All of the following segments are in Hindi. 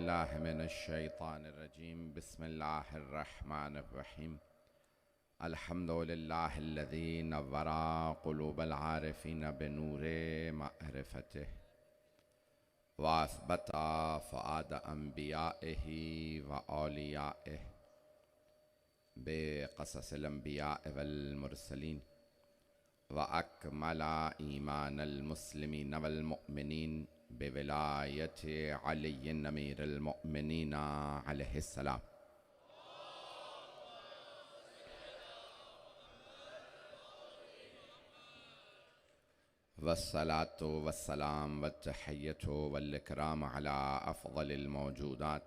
बिल्लाहि मिनश्शैतानिर्रजीम बिस्मिल्लाहिर्रहमानिर्रहीम अल्हम्दुलिल्लाहिल्लज़ी नव्वरा क़ुलूबल आरिफ़ीन बिनूरि मअरिफ़तिह व असबता फ़ुआद अंबियाइही व औलियाइह बिक़ससिल अंबियाइ वल मुरसलीन व अकमला ईमानल मुस्लिमीन वल मुअमिनीन बिविलायति अलीय्यिन अमीरुल मुअमिनीन अलैहिस्सलाम। वस्सलातु वस्सलाम वत्तहिय्यतु वल इकराम अला अफ़ज़लिल मौजूदात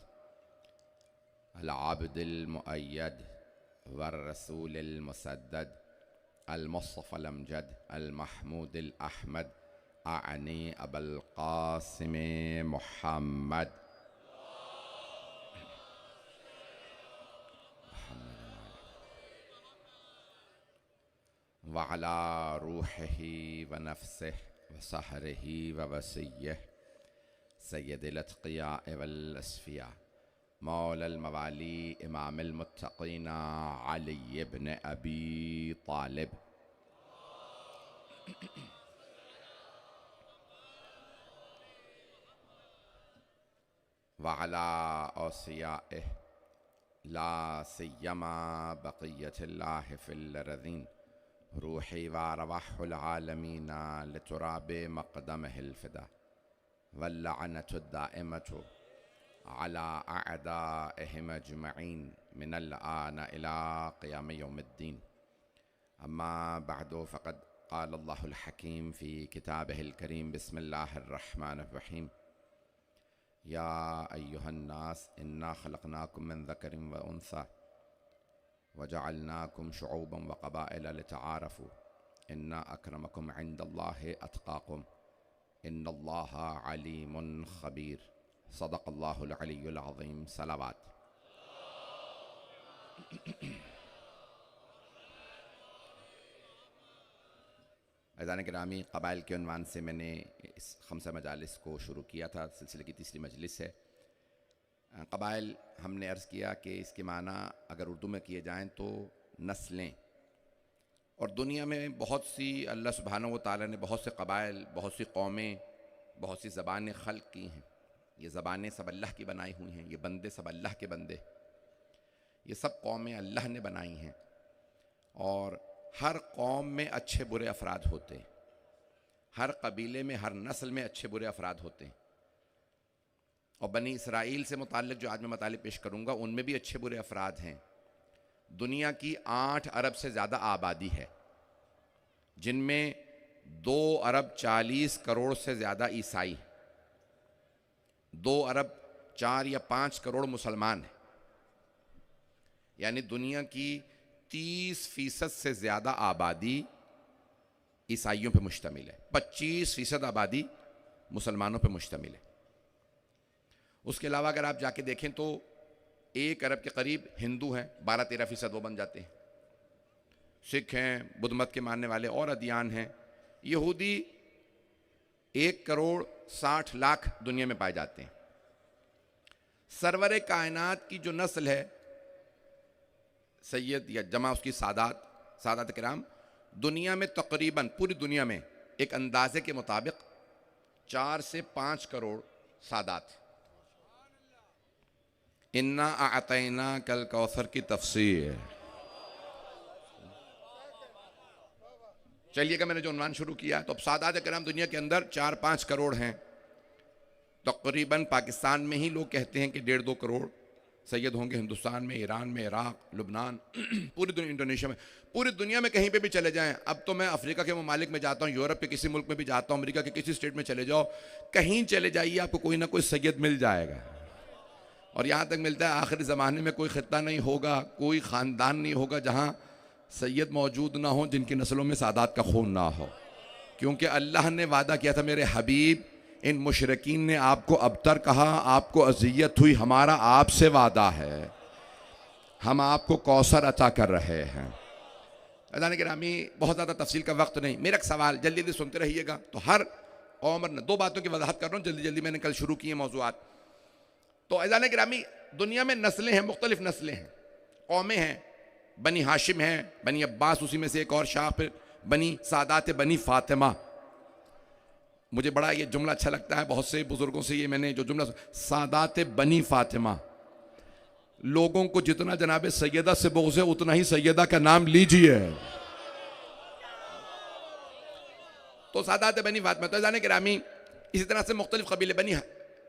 अल आबिदिल मुअय्यद वर रसूलिल मुसद्दद अल मुस्तफ़ल अमजद अल महमूदिल अहमद आनी अबुल क़ासिम मुहम्मद व अला रूहिही व नफ़्सिही व सहरिही व वसिय्यिही सय्यदिल अत्क़ियाअ वल अस्फ़िया मौलल मवाली इमामुल मुत्तक़ीन अली इब्न अबी तालिब व अला औसियाइही ला सिय्यमा बक़िय्यतिल्लाहि फ़िल अर्ज़ीन रूही व अरवाहुल आलमीन लितुराबि मक़दमिहिल फ़िदा वल्लअनतु दाइमतु अला अअदाइहिम अजमईन मिनल आन इला क़ियाम यौमिद्दीन। अम्मा बअदु फ़क़द क़ाल अल्लाहुल हकीम फ़ी किताबिहिल करीम बिस्मिल्लाहिर्रहमानिर्रहीम या अय्युहन्नास इन्ना ख़लक़नाकुम मिन ज़करिन व उन्सा वजअलनाकुम शुऊबन व क़बाइल लितआरफ़ू इन्ना अक्रमकुम इंदल्लाहि अत्क़ाकुम इन्नल्लाहा अलीमुन ख़बीर। सदक़ल्लाहुल अलीयुल अज़ीम। सलावत। अज़ान गिरामी, क़बाइल के उन्वान से मैंने इस खम्सा मजालिस को शुरू किया था। सिलसिले की तीसरी मजलिस है। क़बाइल हमने अर्ज़ किया कि इसके माना अगर उर्दू में किए जाएँ तो नस्लें, और दुनिया में बहुत सी अल्लाह सुब्हानहू व तआला ने बहुत से क़बाइल, बहुत सी कौमें, बहुत सी ज़बानें ख़ल्क़ की हैं। ये ज़बानें सब अल्लाह की बनाई हुई हैं, ये बंदे सब अल्लाह के बंदे, ये सब कौमें अल्लाह ने बनाई हैं। और हर कौम में अच्छे बुरे अफराद होते हैं, हर कबीले में, हर नस्ल में अच्छे बुरे अफराद होते हैं। और बनी इसराइल से मुताल्लिक़ जो आज मैं मतालिब पेश करूँगा उनमें भी अच्छे बुरे अफराद हैं। दुनिया की 8 अरब से ज़्यादा आबादी है, जिनमें 2 अरब 40 करोड़ से ज़्यादा ईसाई, 2 अरब 4 या 5 करोड़ मुसलमान हैं। यानी दुनिया की 30% से ज़्यादा आबादी ईसाइयों पे मुश्तमिल है, 25% आबादी मुसलमानों पे मुश्तमिल है। उसके अलावा अगर आप जाके देखें तो 1 अरब के करीब हिंदू हैं, 12-13% वो बन जाते हैं। सिख हैं, बुद्ध मत के मानने वाले और अदियान हैं। यहूदी 1 करोड़ 60 लाख दुनिया में पाए जाते हैं। सरवर कायनात की जो नस्ल है, सैयद या जमा उसकी सादात किराम, दुनिया में तकरीबन पूरी दुनिया में एक अंदाजे के मुताबिक 4 से 5 करोड़ सादात। इन्ना आतैना कल कौसर की तफसीर। चलिएगा, मैंने जो उन्वान शुरू किया, तो अब सादात किराम दुनिया के अंदर 4-5 करोड़ हैं। तकरीबन पाकिस्तान में ही लोग कहते हैं कि 1.5-2 करोड़ सैयद होंगे। हिंदुस्तान में, ईरान में, इराक़, लुबनान, पूरी दुनिया, इंडोनेशिया में, पूरी दुनिया में कहीं पे भी चले जाएं। अब तो मैं अफ्रीका के ममालिक में जाता हूँ, यूरोप के किसी मुल्क में भी जाता हूँ, अमेरिका के किसी स्टेट में चले जाओ, कहीं चले जाइए आपको कोई ना कोई सैयद मिल जाएगा। और यहाँ तक मिलता है आखिरी ज़माने में कोई ख़ित्ता नहीं होगा, कोई ख़ानदान नहीं होगा जहाँ सैयद मौजूद ना हो, जिनकी नस्लों में सादात का खून ना हो। क्योंकि अल्लाह ने वादा किया था, मेरे हबीब, इन मुशरिकीन ने आपको अबतर कहा, आपको अज़ियत हुई, हमारा आपसे वादा है, हम आपको कौसर अता कर रहे हैं। अज़ान गिरामी, बहुत ज़्यादा तफसील का वक्त नहीं, मेरा एक सवाल जल्दी जल्दी सुनते रहिएगा। तो हर कौम, 2 बातों की वजाहत कर रहा हूँ जल्दी जल्दी, मैंने कल शुरू किए मौज़ूआत। तो अज़ान गिरामी, दुनिया में नस्लें हैं, मुख्तलिफ नस्लें हैं, कौमें हैं। बनी हाशिम हैं, बनी अब्बास, उसी में से एक और शाह, फिर बनी सादात बनी फातिमा। मुझे बड़ा ये जुमला अच्छा लगता है, बहुत से बुजुर्गों से ये मैंने जो जुमला, सादात बनी फातिमा। लोगों को जितना जनाब सैयदा से बोझ है उतना ही सैयदा का नाम लीजिए। तो सादात बनी फातिमा, तो जाने गिरामी, इसी तरह से मुख्तलिफ कबीले बनी।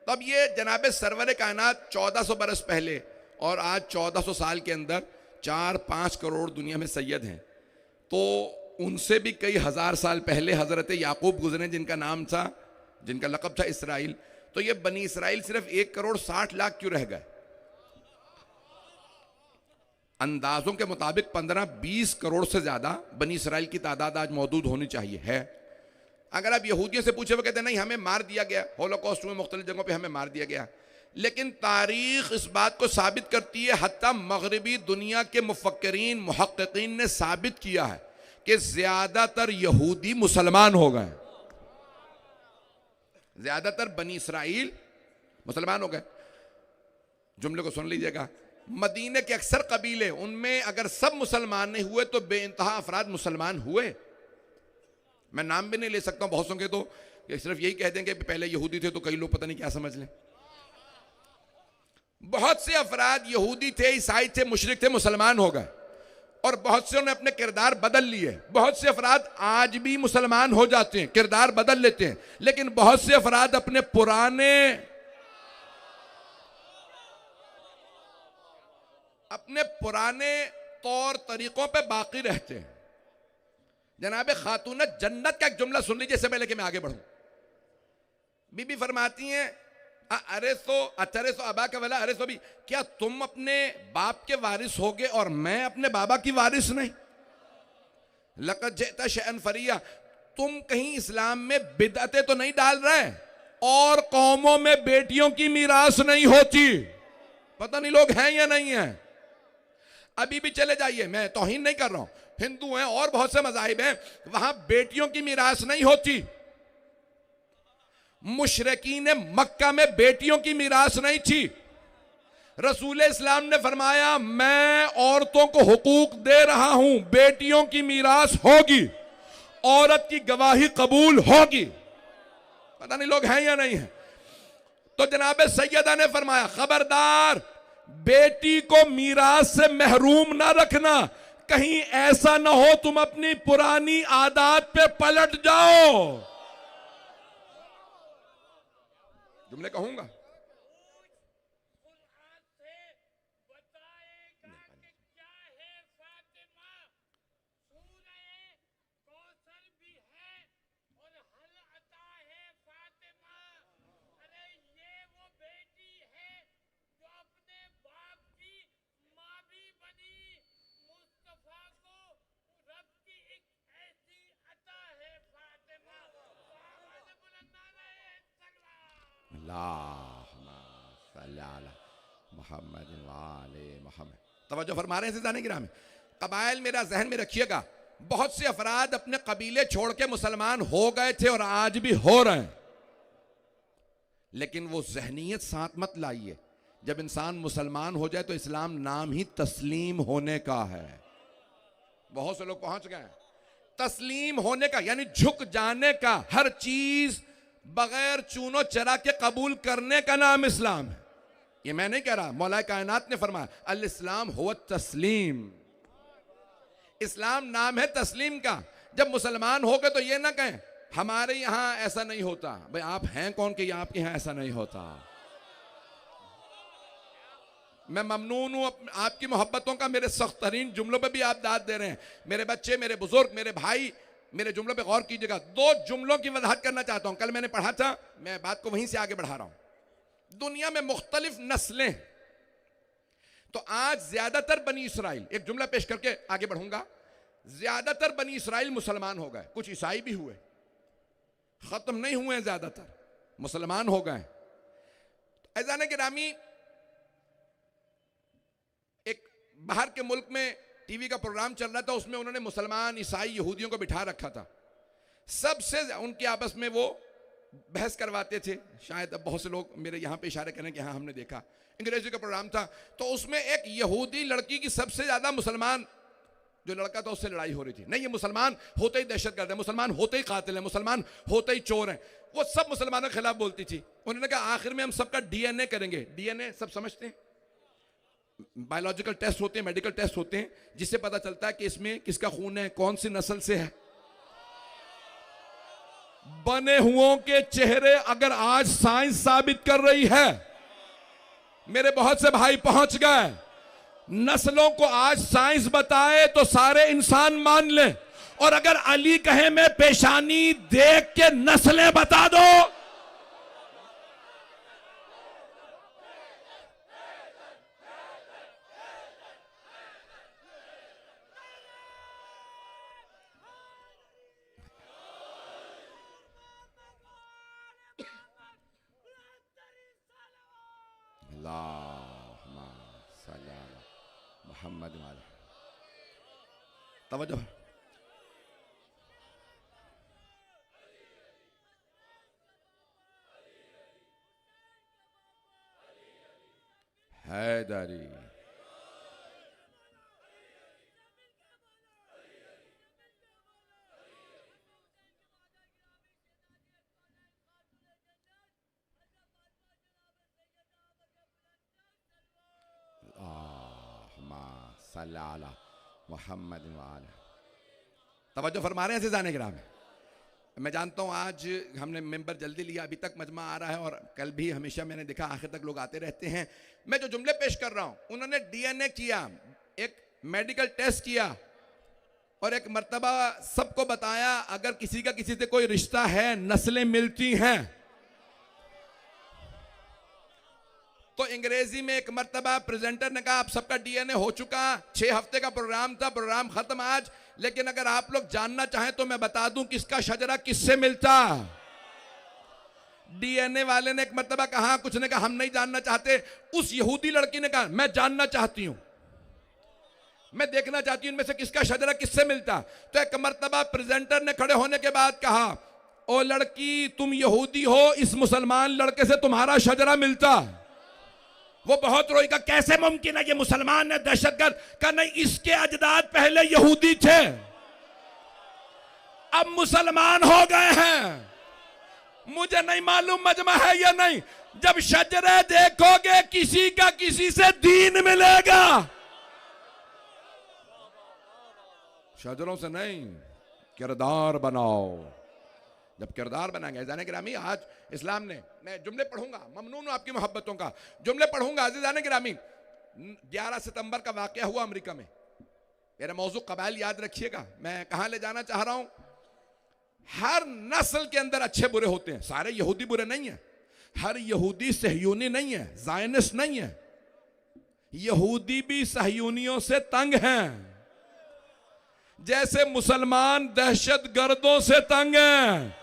तो अब ये जनाब सरवर कायनात 1400 बरस पहले और आज 1400 साल के अंदर 4-5 करोड़ दुनिया में सैयद हैं। तो उनसे भी कई हजार साल पहले हजरत याकूब गुजरे, जिनका नाम था, जिनका लक़ब था इसराइल। तो ये बनी इसराइल सिर्फ 1 करोड़ 60 लाख क्यों रह गए? अंदाजों के मुताबिक 15-20 करोड़ से ज्यादा बनी इसराइल की तादाद आज मौजूद होनी चाहिए है। अगर आप यहूदियों से पूछे, वो कहते हैं नहीं, हमें मार दिया गया, होलोकॉस्ट में मुख्तलिफ जगहों पे हमें मार दिया गया। लेकिन तारीख इस बात को साबित करती है, हत्ता मगरबी दुनिया के मुफक्किरीन मुहक्किकीन ने साबित किया है कि ज्यादातर यहूदी मुसलमान हो गए, ज्यादातर बनी इसराइल मुसलमान हो गए। जुमले को सुन लीजिएगा, मदीने के अक्सर कबीले, उनमें अगर सब मुसलमान नहीं हुए तो बेइंतहा अफराद मुसलमान हुए। मैं नाम भी नहीं ले सकता हूं, बहुत सौ के तो सिर्फ यही कह देंगे कि पहले यहूदी थे, तो कई लोग पता नहीं क्या समझ लें। बहुत से अफराद यहूदी थे, ईसाई थे, मुशरिक थे, मुसलमान हो गए, और बहुत से ने अपने किरदार बदल लिए। बहुत से अफराद आज भी मुसलमान हो जाते हैं, किरदार बदल लेते हैं, लेकिन बहुत से अफराद अपने पुराने तौर तरीकों पे बाकी रहते हैं। जनाब खातून जन्नत का एक जुमला सुन लीजिए इससे पहले कि मैं आगे बढ़ूं। बीबी फरमाती हैं, अरे सो अबा का वाला, अरे सो भी, क्या तुम अपने बाप के वारिस होगे और मैं अपने बाबा की वारिस नहीं? लक़द जिअता शैअन फरिया, तुम कहीं इस्लाम में बिदअतें तो नहीं डाल रहे? और कौमों में बेटियों की मीरास नहीं होती, पता नहीं लोग हैं या नहीं हैं। अभी भी चले जाइए, मैं तौहीन नहीं कर रहा हूं, हिंदू हैं और बहुत से मज़ाहिब हैं, वहां बेटियों की मीरास नहीं होती। मुशरिकीन मक्का में बेटियों की मीरास नहीं थी। रसूल इस्लाम ने फरमाया, मैं औरतों को हुकूक दे रहा हूं, बेटियों की मीरास होगी, औरत की गवाही कबूल होगी। पता नहीं लोग हैं या नहीं हैं। तो जनाब सैयदा ने फरमाया, खबरदार बेटी को मीरास से महरूम ना रखना, कहीं ऐसा ना हो तुम अपनी पुरानी आदत पे पलट जाओ। जुमले कहूंगा, मोहम्मद। तवज्जो फरमा रहे हैं जाने गिरामी, कबाइल मेरा जहन में रखिएगा। बहुत से अफराद अपने कबीले छोड़ के मुसलमान हो गए थे और आज भी हो रहे हैं, लेकिन वो जहनीत साथ मत लाइए। जब इंसान मुसलमान हो जाए तो इस्लाम नाम ही तस्लीम होने का है। बहुत से लोग पहुंच गए तस्लीम होने का, यानी झुक जाने का, हर चीज बगैर चूनो चरा के कबूल करने का नाम इस्लाम है। ये मैं नहीं कह रहा, मौला कायनात ने फरमाया, अल इस्लाम हुवा तस्लीम। इस्लाम नाम है तस्लीम का। जब मुसलमान हो गए तो ये ना कहें हमारे यहां ऐसा नहीं होता। भाई आप हैं कौन कि आपके यहां ऐसा नहीं होता? मैं ममनून हूं आपकी मोहब्बतों का। मेरे सख्त तरीन जुमलों पे भी आप दाद दे रहे हैं। मेरे बच्चे, मेरे बुजुर्ग, मेरे भाई, मेरे जुमलों पे गौर कीजिएगा। 2 जुमलों की वजाहत करना चाहता हूं। कल मैंने पढ़ा था, मैं बात को वहीं से आगे बढ़ा रहा हूं। दुनिया में मुख्तलिफ नस्लें, तो आज ज्यादातर बनी इसराइल, एक जुमला पेश करके आगे बढ़ूंगा, ज्यादातर बनी इसराइल मुसलमान हो गए, कुछ ईसाई भी हुए, खत्म नहीं हुए, ज्यादातर मुसलमान हो गए। ऐज़ान गिरामी, एक बाहर के मुल्क में टीवी का प्रोग्राम चल रहा था, उसमें उन्होंने मुसलमान, ईसाई, यहूदियों को बिठा रखा था। सबसे उनके आपस में वो बहस करवाते थे। शायद अब बहुत से लोग मेरे यहाँ पे इशारे करें कि हाँ हमने देखा, अंग्रेजी का प्रोग्राम था, तो उसमें एक यहूदी लड़की की सबसे ज्यादा मुसलमान जो लड़का था उससे लड़ाई हो रही थी। नहीं, ये मुसलमान होते ही दहशतगर्द है, मुसलमान होते ही कातिल है, मुसलमान होते ही चोर है। वो सब मुसलमानों के खिलाफ बोलती थी। उन्होंने कहा आखिर में हम सबका डीएनए करेंगे। डीएनए सब समझते हैं, बायोलॉजिकल टेस्ट होते हैं, मेडिकल टेस्ट होते हैं, जिससे पता चलता है कि इसमें किसका खून है, कौन सी नस्ल से है। बने हुओं के चेहरे अगर आज साइंस साबित कर रही है, मेरे बहुत से भाई पहुंच गए, नस्लों को आज साइंस बताए तो सारे इंसान मान ले। और अगर अली कहे मैं पेशानी देख के नस्लें बता दो, अल्लाहुम्मा सल्ली अला मुहम्मद व अला। तवज्जो, हैदरी सल्ला अला मुहम्मद व अला। तवज्जो फरमा रहे हैं अज़ीज़ान किराम। मैं जानता हूँ आज हमने मेंबर जल्दी लिया, अभी तक मजमा आ रहा है और कल भी हमेशा मैंने देखा आखिर तक लोग आते रहते हैं। मैं जो जुमले पेश कर रहा हूँ, उन्होंने डीएनए किया, एक मेडिकल टेस्ट किया और एक मर्तबा सबको बताया अगर किसी का किसी से कोई रिश्ता है, नस्लें मिलती हैं। तो अंग्रेजी में एक मर्तबा प्रेजेंटर ने कहा आप सबका डीएनए हो चुका, 6 हफ्ते का प्रोग्राम था, प्रोग्राम खत्म आज, लेकिन अगर आप लोग जानना चाहें तो मैं बता दूं किसका शजरा किससे मिलता। डीएनए वाले ने एक मर्तबा कहा, कुछ ने कहा हम नहीं जानना चाहते। उस यहूदी लड़की ने कहा मैं जानना चाहती हूं, मैं देखना चाहती हूं इनमें से किसका शजरा किससे मिलता। तो एक मर्तबा प्रेजेंटर ने खड़े होने के बाद कहा ओ लड़की तुम यहूदी हो, इस मुसलमान लड़के से तुम्हारा शजरा मिलता। वो बहुत रोई, का कैसे मुमकिन है, ये मुसलमान है, दहशतगर्द। का नहीं, इसके अजदाद पहले यहूदी थे, अब मुसलमान हो गए हैं। मुझे नहीं मालूम मजमा है या नहीं, जब शजरे देखोगे किसी का किसी से दीन मिलेगा, शजरों से नहीं, किरदार बनाओ। जब किरदार बनाएंगे जाने गिरामी, आज इस्लाम ने, मैं जुमले पढ़ूंगा, ममनून हूं आपकी मोहब्बतों का, जुमले पढ़ूंगा अज़ीज़ान गिरामी। 11 सितंबर का वाकया हुआ अमेरिका में। मेरा मौजू कबाइल याद रखिएगा, मैं कहां ले जाना चाह रहा हूं। हर नस्ल के अंदर अच्छे बुरे होते हैं, सारे यहूदी बुरे नहीं है, हर यहूदी सहयूनी नहीं है, ज़ायनिस्ट नहीं है। यहूदी भी सहयूनियों से तंग हैं, जैसे मुसलमान दहशतगर्दों से तंग हैं।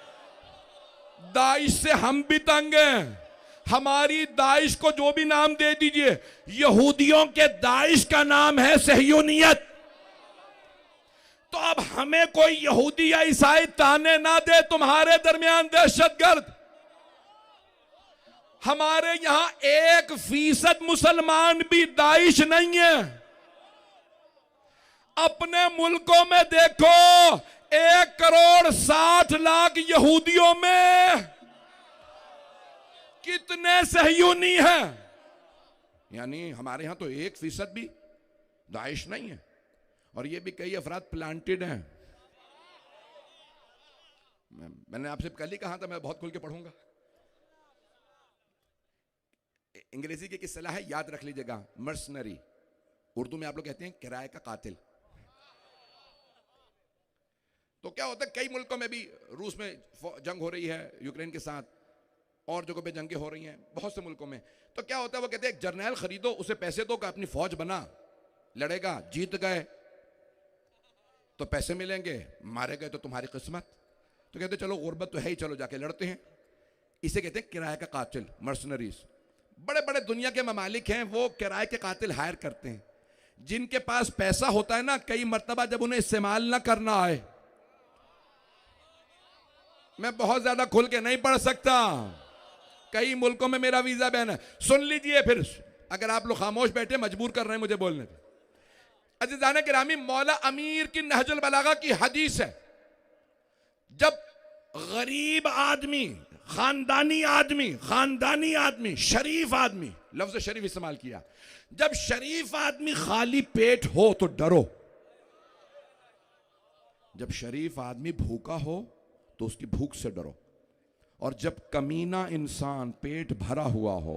दाइश से हम भी तंग हैं। हमारी दाइश को जो भी नाम दे दीजिए, यहूदियों के दाइश का नाम है सहयूनियत। तो अब हमें कोई यहूदी या ईसाई ताने ना दे तुम्हारे दरमियान दहशतगर्द। हमारे यहां 1% मुसलमान भी दाइश नहीं है। अपने मुल्कों में देखो, 1,60,00,000 यहूदियों में कितने सहयूनी हैं। यानी हमारे यहां तो 1% भी दाइश नहीं है, और ये भी कई अफराद प्लांटेड हैं। मैंने आपसे कल ही कहा था मैं बहुत खुल के पढ़ूंगा। अंग्रेजी की एक इस्तिलाह है, याद रख लीजिएगा, मर्सनरी। उर्दू में आप लोग कहते हैं किराए का कातिल। तो क्या होता है, कई मुल्कों में भी, रूस में जंग हो रही है यूक्रेन के साथ, और जगहों पे जंगें हो रही हैं बहुत से मुल्कों में। तो क्या होता है, वो कहते हैं एक जर्नैल खरीदो, उसे पैसे दो, अपनी फौज बना, लड़ेगा, जीत गए तो पैसे मिलेंगे, मारे गए तो तुम्हारी किस्मत। तो कहते चलो गुर्बत तो है ही, चलो जाके लड़ते हैं। इसे कहते हैं किराए का कातिल, मर्सनरीज। बड़े बड़े दुनिया के ममालिक हैं, वो किराए के कातिल हायर करते हैं। जिनके पास पैसा होता है ना, कई मर्तबा जब उन्हें इस्तेमाल ना करना आए, मैं बहुत ज्यादा खुल के नहीं पढ़ सकता, कई मुल्कों में मेरा वीजा बैन है। सुन लीजिए फिर, अगर आप लोग खामोश बैठे मजबूर कर रहे हैं मुझे बोलने पे। अज़ीज़ान किरामी, मौला अमीर की नहजुल बलागा की हदीस है, जब गरीब आदमी, खानदानी आदमी, शरीफ आदमी, लफ्ज शरीफ इस्तेमाल किया, जब शरीफ आदमी खाली पेट हो तो डरो, जब शरीफ आदमी भूखा हो तो उसकी भूख से डरो, और जब कमीना इंसान पेट भरा हुआ हो।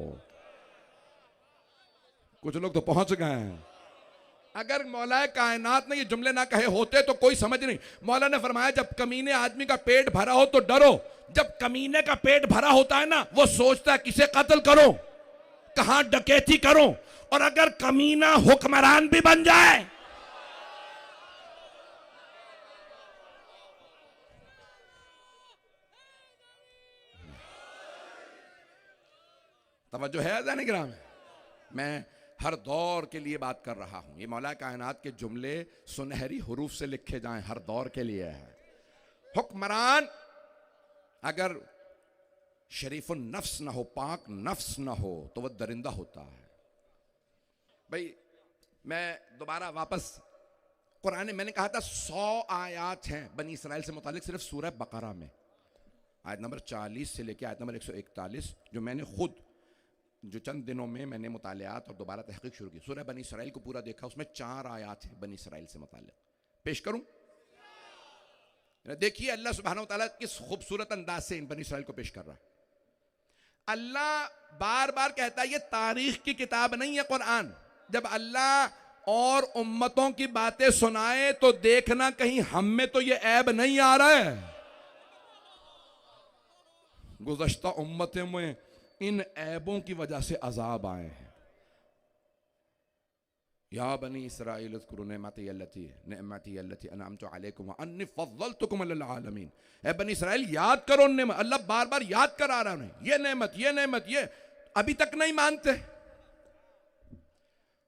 कुछ लोग तो पहुंच गए हैं। अगर मौलाए कायनात ने ये जुमले ना कहे होते तो कोई समझ नहीं। मौला ने फरमाया जब कमीने आदमी का पेट भरा हो तो डरो। जब कमीने का पेट भरा होता है ना, वो सोचता है किसे कत्ल करो, कहां डकैती करो, और अगर कमीना हुक्मरान भी बन जाए, तवज्जो है अज़ान गिराम, मैं हर दौर के लिए बात कर रहा हूं। ये मौला कायनात के जुमले सुनहरी हुरूफ से लिखे जाएं, हर दौर के लिए है। हुक्मरान अगर शरीफ नफ्स ना हो, पाक नफ्स ना हो, तो वह दरिंदा होता है। भाई मैं दोबारा वापस कुरान, मैंने कहा था 100 आयात हैं बनी इसराइल से मुतालिक सिर्फ सूरह बकरा में, आयत नंबर 40 से लेकर आयत नंबर 141, जो मैंने खुद जो चंद दिनों में मैंने मुतालियात और दोबारा तहकीक शुरू की। सूरह बनी इसराइल को पूरा देखा, उसमें 4 आयात हैं बनी इसराइल से मुतालिक। पेश करूं? देखिए अल्लाह सुब्हानहू व तआला किस खूबसूरत अंदाज से इन बनी इसराइल को पेश कर रहा है। अल्लाह बार बार कहता है ये तारीख की किताब नहीं है कुरान। जब अल्लाह और उम्मतों की बातें सुनाए तो देखना कहीं हम में तो ये ऐब नहीं आ रहा है। गुज़श्ता उम्मतें में इन ऐबों की वजह से अजाब आए हैं। या बनी इसराइल उज़कुरू निअमती अल्लती अनअमतु अलैकुम व अन्नी फ़ज़्ज़लतुकुम अलल आलमीन। ए बनी इसराइल याद करो नेमत, अल्लाह बार बार याद करा रहा है, ये नेमत ये अभी तक नहीं मानते।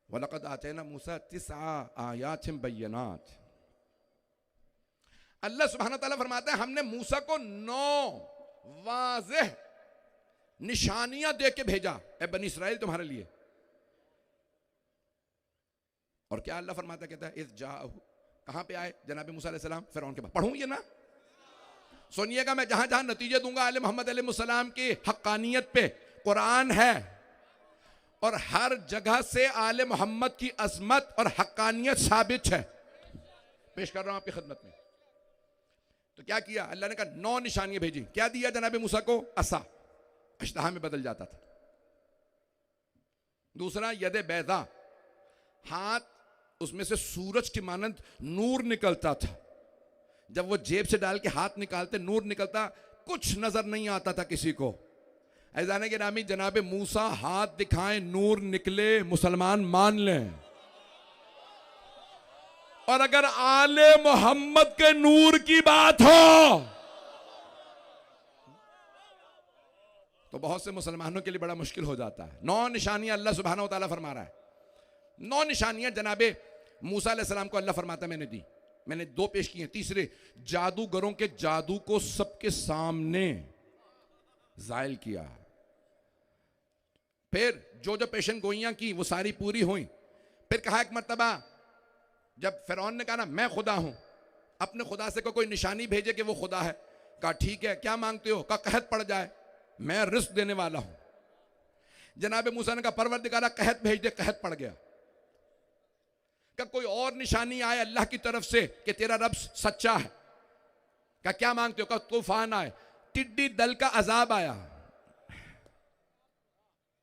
वलक़द आतैना मूसा 9 आयातिन बय्यिनात। अल्लाह सुब्हानहू व तआला फरमाता है हमने मूसा को 9 वाज़ेह निशानियां दे के भेजा ए बनी इसराइल तुम्हारे लिए। और क्या अल्लाह फरमाता कहता है इज़ जाअहू, कहां पे आए जनाब मूसा अलैहिस्सलाम? फिरौन के पास। पढ़ूं ये ना, सुनिएगा, मैं जहां जहां नतीजे दूंगा आले मोहम्मद अलैहिस्सलाम की हक्कानियत पे कुरान है, और हर जगह से आले मोहम्मद की अजमत और हक्कानियत साबित है। पेश कर रहा हूं आपकी खिदमत में। तो क्या किया अल्लाह ने? कहा 9 निशानियां भेजी। क्या दिया जनाब मूसा को? असा, अश्तहा में बदल जाता था। दूसरा यदे बैदा, हाथ उसमें से सूरज की मानंद नूर निकलता था। जब वो जेब से डाल के हाथ निकालते नूर निकलता, कुछ नजर नहीं आता था किसी को। ऐज़ान के नामी जनाब मूसा हाथ दिखाएं नूर निकले, मुसलमान मान लें। और अगर आले मोहम्मद के नूर की बात हो तो बहुत से मुसलमानों के लिए बड़ा मुश्किल हो जाता है। 9 निशानियां अल्लाह सुब्हानहू व तआला फरमा रहा है। 9 निशानियां जनाबे मूसा अलैहिस्सलाम को अल्लाह फरमाता मैंने दी। मैंने 2 पेश की हैं। तीसरे, जादूगरों के जादू को सबके सामने जायल किया। फिर जो जो पेशन गोइयां की वो सारी पूरी हुई। फिर कहा एक मर्तबा जब फिरौन ने कहा ना मैं खुदा हूं, अपने खुदा से कोई निशानी भेजे कि वो खुदा है। कहा ठीक है, क्या मांगते हो? कहा कहत पड़ जाए, मैं रिस्क देने वाला हूं। जनाब मूसा ने कहा परवरदिगारा कहत भेज दे। कहत पड़ गया। क्या कोई और निशानी आए अल्लाह की तरफ से कि तेरा रब सच्चा है? क्या क्या मांगते हो? कहा तूफान आए, टिड्डी दल का अजाब आया,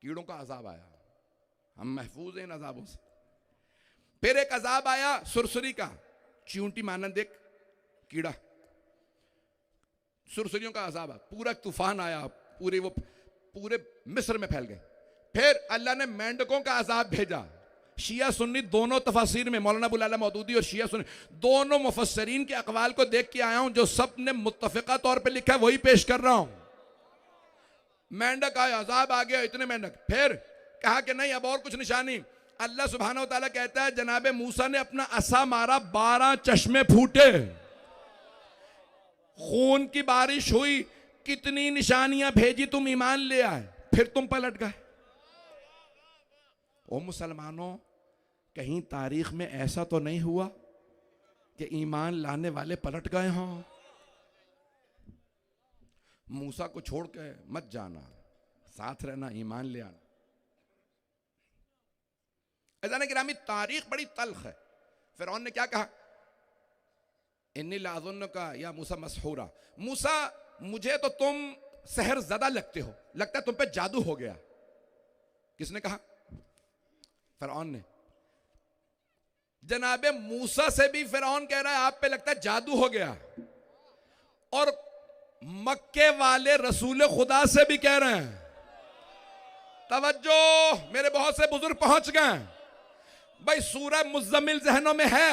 कीड़ों का अजाब आया, हम महफूज हैं इन अजाबों से। फिर एक अजाब आया सुरसुरी का, चींटी मानंद एक कीड़ा, सुरसुरियों का अजाब आया, पूरा तूफान आया, पूरे मिस्र में फैल गए। फिर अल्लाह ने मेंढकों का अजाब भेजा। शिया सुन्नी दोनों तफसीर में, मौलाना अबुल आला मौदूदी और शिया सुन्नी दोनों मुफस्सरीन के अक़वाल को देख के आया हूं, जो सब ने मुत्तफ़िक़ा तौर पे लिखा है वही पेश कर रहा हूं। मेंढक आए, अजाब आ गया, इतने मेंढक। फिर कहा कि नहीं अब और कुछ निशानी। अल्लाह सुब्हानहू व तआला कहता है जनाबे मूसा ने अपना असा मारा, 12 चश्मे फूटे। खून की बारिश हुई, कितनी निशानियां भेजी, तुम ईमान ले आए, फिर तुम पलट गए। ओ मुसलमानों, कहीं तारीख में ऐसा तो नहीं हुआ कि ईमान लाने वाले पलट गए हों। मूसा को छोड़ के मत जाना, साथ रहना, ईमान ले आना। ऐसा गिरामी तारीख बड़ी तल्ख है। फिरौन ने क्या कहा? इन्नी लाज़ुन्न का या मूसा मसहूरा, मूसा मुझे तो तुम सहर ज़दा लगते हो, लगता है तुम पे जादू हो गया। किसने कहा? फिरौन ने। जनाबे मूसा से भी फिरौन कह रहा है आप पे लगता है जादू हो गया, और मक्के वाले रसूल खुदा से भी कह रहे हैं। तवज्जो, मेरे बहुत से बुजुर्ग पहुंच गए भाई। सूरह मुज़्ज़मिल ज़हनों में है,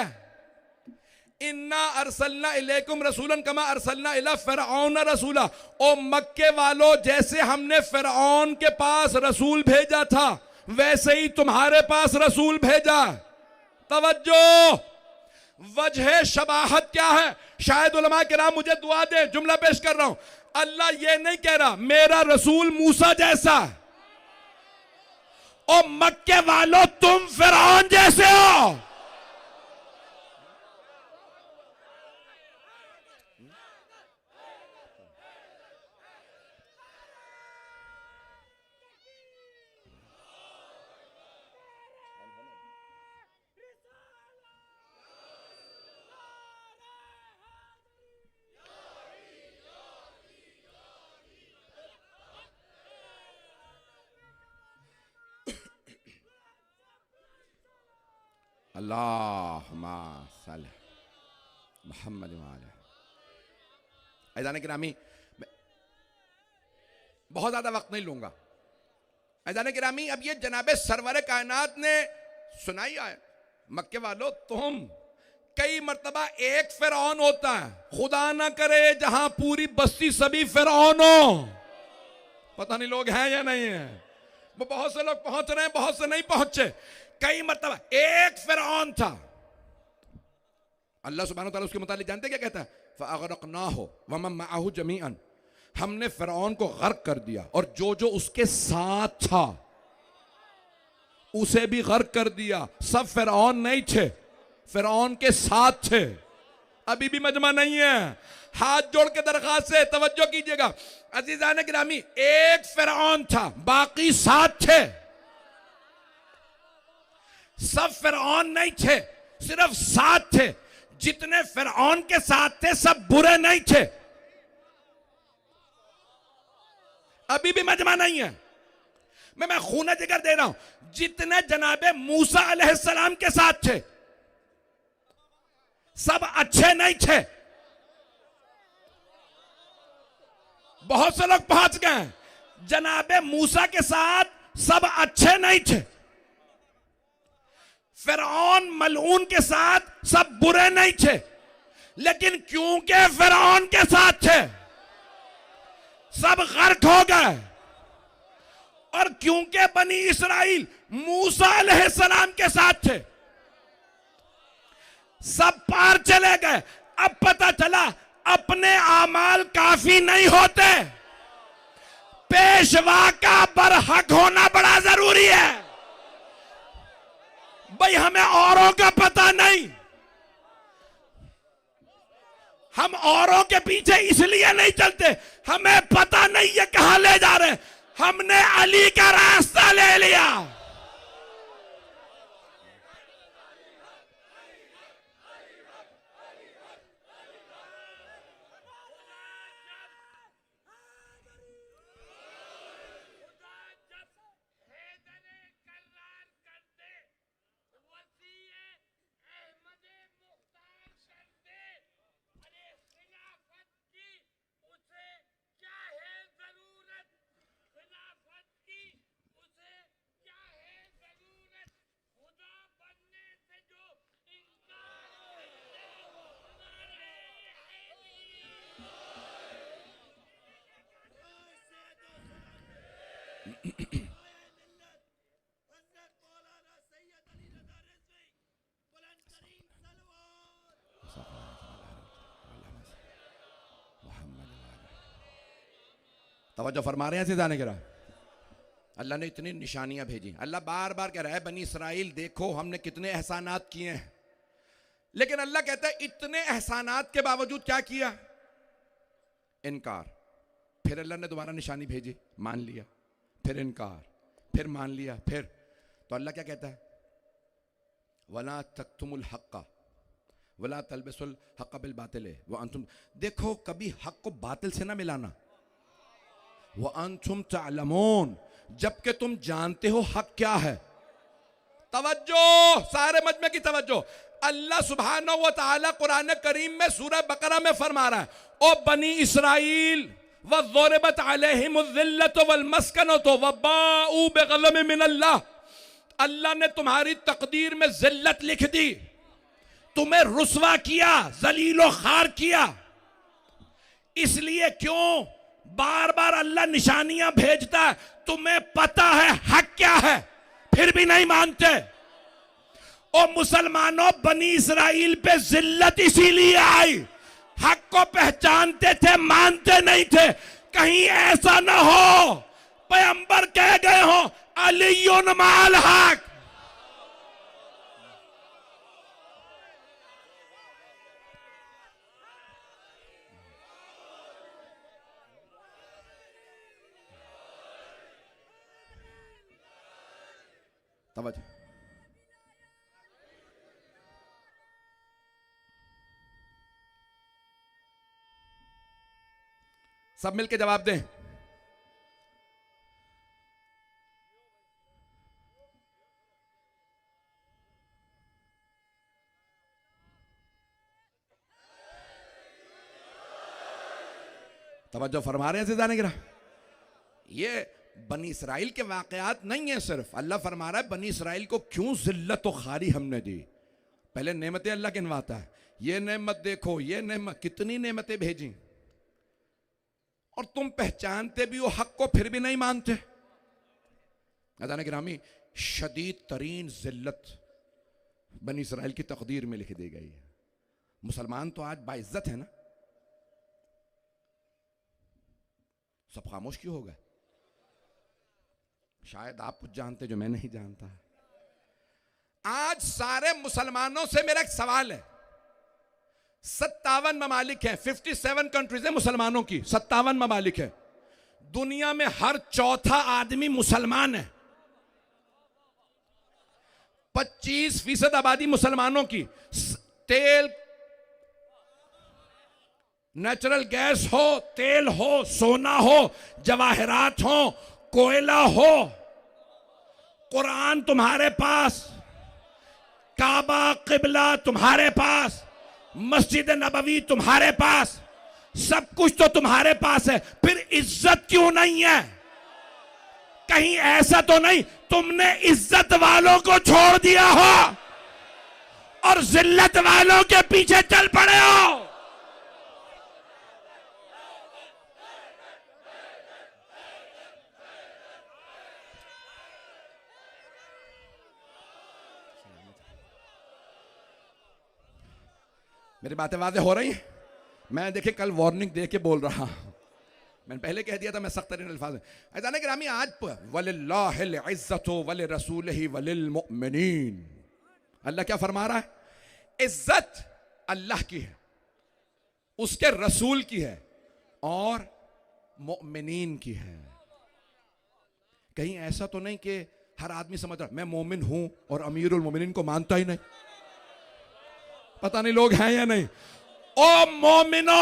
इन्ना अरसलना इलैकुम रसूलन कमा अरसलना इला फिरऔन रसूला। ओ मक्के वालों, जैसे हमने फिरऔन के पास रसूल भेजा था, वैसे ही तुम्हारे पास रसूल भेजा। तवज्जो, वजह शबाहत क्या है? शायद उलमा किराम मुझे दुआ दे, जुमला पेश कर रहा हूं। अल्लाह ये नहीं कह रहा मेरा रसूल मूसा जैसा, ओ मक्के वालों तुम फिरौन जैसे हो। अल्लाहुम्मा सल्ली मुहम्मद व आले। ऐज़ान गिरामी, बहुत ज्यादा वक्त नहीं लूंगा। ऐज़ान गिरामी, अब ये जनाबे सरवर कायनात ने सुनाई है, मक्के वालों तुम, कई मर्तबा एक फिरौन होता है, खुदा ना करे जहां पूरी बस्ती सभी फिरौन हो। पता नहीं लोग हैं या नहीं है, वो बहुत से लोग पहुंच रहे हैं, बहुत से नहीं पहुंचे। कई मर्तबा एक फिरौन था। अल्लाह सुब्हानहू तआला उसके मुतालिक जानते क्या कहता है? फ़अग़रक़नाहु व मन मअहू जमीअन, हमने फिरौन को गर्क कर दिया और जो जो उसके साथ था उसे भी गर्क कर दिया। सब फिरौन नहीं थे, फिरौन के साथ थे। अभी भी मजमा नहीं है। हाथ जोड़ के दरखास्त से तवज्जो कीजिएगा अज़ीज़ान गिरामी, एक फिरौन था, बाकी साथ थे। सब फिरौन नहीं थे, सिर्फ साथ थे। जितने फिरौन के साथ थे सब बुरे नहीं थे। अभी भी मजमा नहीं है, मैं खून जिगर दे रहा हूं। जितने जनाबे मूसा अलैहिस्सलाम के साथ थे सब अच्छे नहीं थे। बहुत से लोग पहुंच गए, जनाबे मूसा के साथ सब अच्छे नहीं थे। फिरौन मलऊन के साथ सब बुरे नहीं थे, लेकिन क्योंकि फिरौन के साथ थे सब गर्क हो गए। और क्योंकि बनी इसराइल मूसा अलैहिस्सलाम के साथ थे सब पार चले गए। अब पता चला अपने आमाल काफी नहीं होते, पेशवा का बरहक होना बड़ा जरूरी है। भाई हमें औरों का पता नहीं, हम औरों के पीछे इसलिए नहीं चलते, हमें पता नहीं ये कहां ले जा रहे। हमने अली का रास्ता ले लिया। तवज्जो फरमा रहे हैं जाने गिरा। अल्लाह ने इतनी निशानियां भेजी। अल्लाह बार बार कह रहा है बनी इसराइल देखो हमने कितने एहसानात किए हैं, लेकिन अल्लाह कहता है इतने एहसानात के बावजूद क्या किया? इनकार। फिर अल्लाह ने दोबारा निशानी भेजी, मान लिया, फिर इनकार, फिर मान लिया, फिर। तो अल्लाह क्या कहता है? वला तक्तुमुल हक्का वला तलबिसुल हक्का बिल बातिल व अंतुम। देखो कभी हक को बातिल से ना मिलाना। व अंतुम तालमून, जबकि तुम जानते हो हक क्या है। तवज्जो, सारे मजमे की तवज्जो। अल्लाह सुब्हानहू व तआला कुरान करीम में सूरह बकरा में फरमा रहा है, ओ बनी इसराइल वज़ुरिबत अलैहिमुज़्ज़िल्लतु वल मस्कनतु वबाऊ बिग़ज़बिन मिनल्लाह। अल्लाह ने तुम्हारी तकदीर में जिल्लत लिख दी, तुम्हें रुसवा किया, जलीलो खार किया। इसलिए क्यों बार बार अल्लाह निशानियां भेजता है? तुम्हें पता है हक क्या है, फिर भी नहीं मानते। ओ मुसलमानों, बनी इसराइल पे जिल्लत इसीलिए आई, हक को पहचानते थे, मानते नहीं थे। कहीं ऐसा ना हो पैगंबर कह गए हो अलीयुन माल हक। तवज्जो। सब मिलके जवाब दें। तवज्जो फरमा रहे हैं ज़िदाने गिरा। ये बनी इसराइल के वाकयात नहीं है सिर्फ। अल्लाह फरमा रहा है बनी इसराइल को क्यों जिल्लत व खारी हमने दी। पहले नेमतें अल्लाह गिनवाता है, ये नेमत देखो, ये नेमत, कितनी नेमतें भेजी, और तुम पहचानते भी हो हक को, फिर भी नहीं मानते। अज़ान गिरामी, शदीद तरीन जिल्लत बनी इसराइल की तकदीर में लिख दी गई है। मुसलमान तो आज बाइज्जत है ना, सब खामोश क्यों हो गए? शायद आप कुछ जानते जो मैं नहीं जानता। आज सारे मुसलमानों से मेरा एक सवाल है। 57 ममालिक हैं, 57 कंट्रीज है मुसलमानों की, 57 ममालिक है। दुनिया में हर चौथा आदमी मुसलमान है। 25% आबादी मुसलमानों की। तेल, नेचुरल गैस हो, तेल हो, सोना हो, जवाहरात हो, कोयला हो, कुरान तुम्हारे पास, काबा किबला तुम्हारे पास, मस्जिद नबवी तुम्हारे पास, सब कुछ तो तुम्हारे पास है, फिर इज्जत क्यों नहीं है? कहीं ऐसा तो नहीं तुमने इज्जत वालों को छोड़ दिया हो और जिल्लत वालों के पीछे चल पड़े हो? मेरी बातें वाज़ेह हो रही हैं? मैं देखिए कल वार्निंग दे के बोल रहा हूं, मैंने पहले कह दिया था मैं सख्त तरीन अल्फाज में। अज़ान गिरामी, आज वलिल्लाहिल इज़्ज़तु वलिरसूलिही वलिलमुमिनीन, अल्लाह क्या फरमा रहा है? इज्जत अल्लाह की है, उसके रसूल की है और मुमिनीन की है। कहीं ऐसा तो नहीं कि हर आदमी समझ रहा मैं मोमिन हूं और अमीरुल मोमिनीन को मानता ही नहीं। पता नहीं लोग हैं या नहीं। ओ मोमिनो,